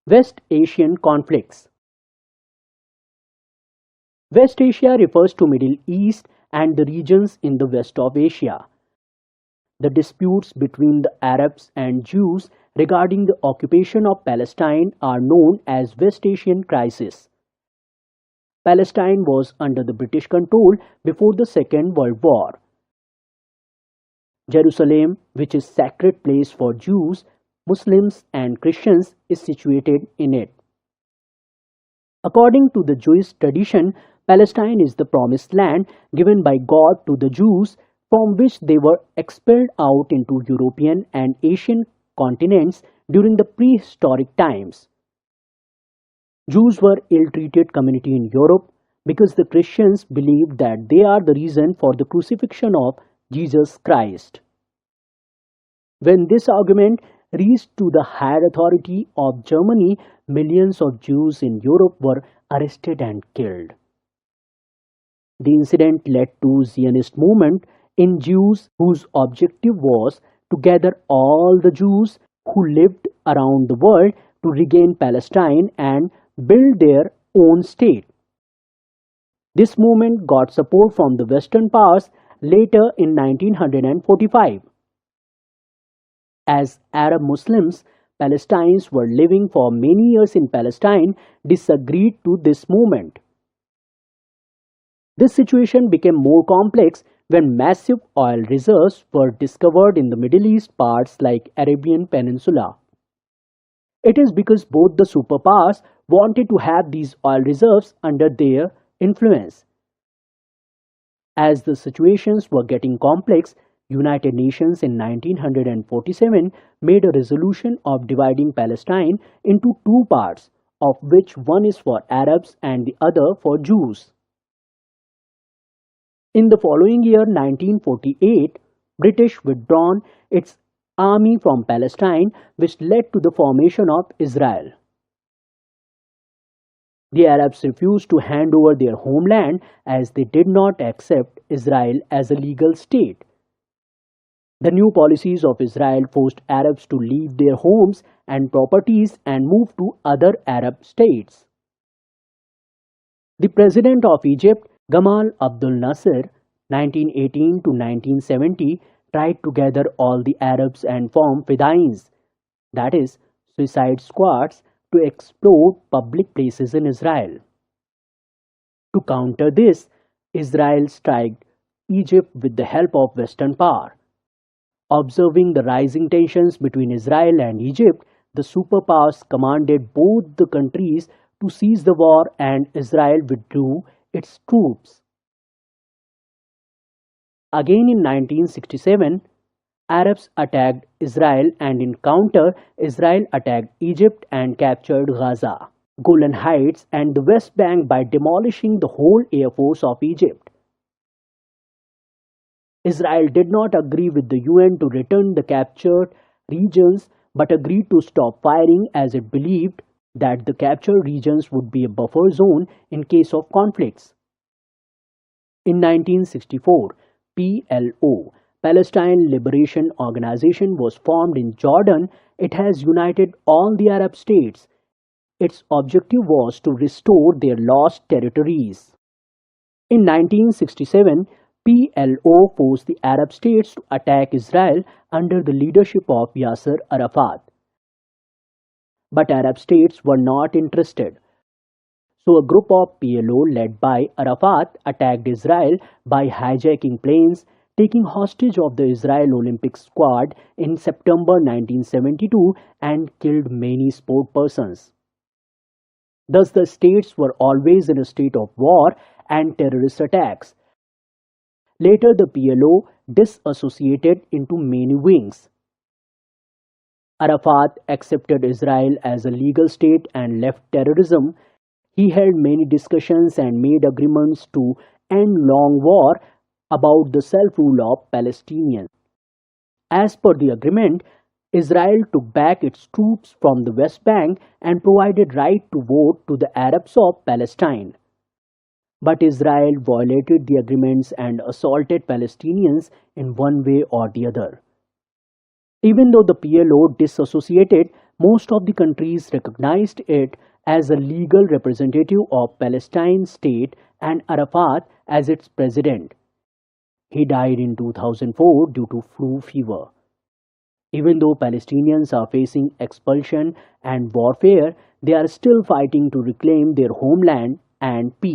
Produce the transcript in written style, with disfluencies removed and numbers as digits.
West Asian conflicts. West Asia refers to Middle East and the regions in the west of Asia. The disputes between the Arabs and Jews regarding the occupation of Palestine are known as West Asian crisis. Palestine was under the British control before the Second World War. Jerusalem, which is sacred place for Jews, Muslims and Christians, is situated in it. According to the Jewish tradition, Palestine is the promised land given by God to the Jews, from which they were expelled out into European and Asian continents during the prehistoric times. Jews were ill-treated community in Europe because the Christians believed that they are the reason for the crucifixion of Jesus Christ. When this argument reached to the higher authority of Germany, millions of Jews in Europe were arrested and killed. The incident led to Zionist movement in Jews whose objective was to gather all the Jews who lived around the world to regain Palestine and build their own state. This movement got support from the Western powers later in 1945. As Arab Muslims, Palestinians were living for many years in Palestine disagreed to this movement. This situation became more complex when massive oil reserves were discovered in the Middle East parts like Arabian Peninsula. It is because both the superpowers wanted to have these oil reserves under their influence. As the situations were getting complex, United Nations in 1947 made a resolution of dividing Palestine into two parts, of which one is for Arabs and the other for Jews. In the following year, 1948, British withdrawn its army from Palestine, which led to the formation of Israel. The Arabs refused to hand over their homeland as they did not accept Israel as a legal state. The new policies of Israel forced Arabs to leave their homes and properties and move to other Arab states. The president of Egypt, Gamal Abdel Nasser, 1918 to 1970, tried to gather all the Arabs and form Fedayins, that is, suicide squads, to explode public places in Israel. To counter this, Israel struck Egypt with the help of Western power. Observing the rising tensions between Israel and Egypt, the superpowers commanded both the countries to cease the war and Israel withdrew its troops. Again in 1967, Arabs attacked Israel and in counter, Israel attacked Egypt and captured Gaza, Golan Heights and the West Bank by demolishing the whole air force of Egypt. Israel did not agree with the UN to return the captured regions but agreed to stop firing as it believed that the captured regions would be a buffer zone in case of conflicts. In 1964, PLO, Palestine Liberation Organization, was formed in Jordan. It has united all the Arab states. Its objective was to restore their lost territories. In 1967, PLO forced the Arab states to attack Israel under the leadership of Yasser Arafat. But Arab states were not interested. So a group of PLO led by Arafat attacked Israel by hijacking planes, taking hostage of the Israel Olympic squad in September 1972 and killed many sport persons. Thus the states were always in a state of war and terrorist attacks. Later the PLO disassociated into many wings. Arafat accepted Israel as a legal state and left terrorism. He held many discussions and made agreements to end long war about the self-rule of Palestinians. As per the agreement, Israel took back its troops from the West Bank and provided right to vote to the Arabs of Palestine. But Israel violated the agreements and assaulted Palestinians in one way or the other. Even though the PLO disassociated, Most of the countries recognized it as a legal representative of Palestine state and Arafat as its president. He died in 2004 due to flu fever. Even though Palestinians are facing expulsion and warfare, they are still fighting to reclaim their homeland and peace.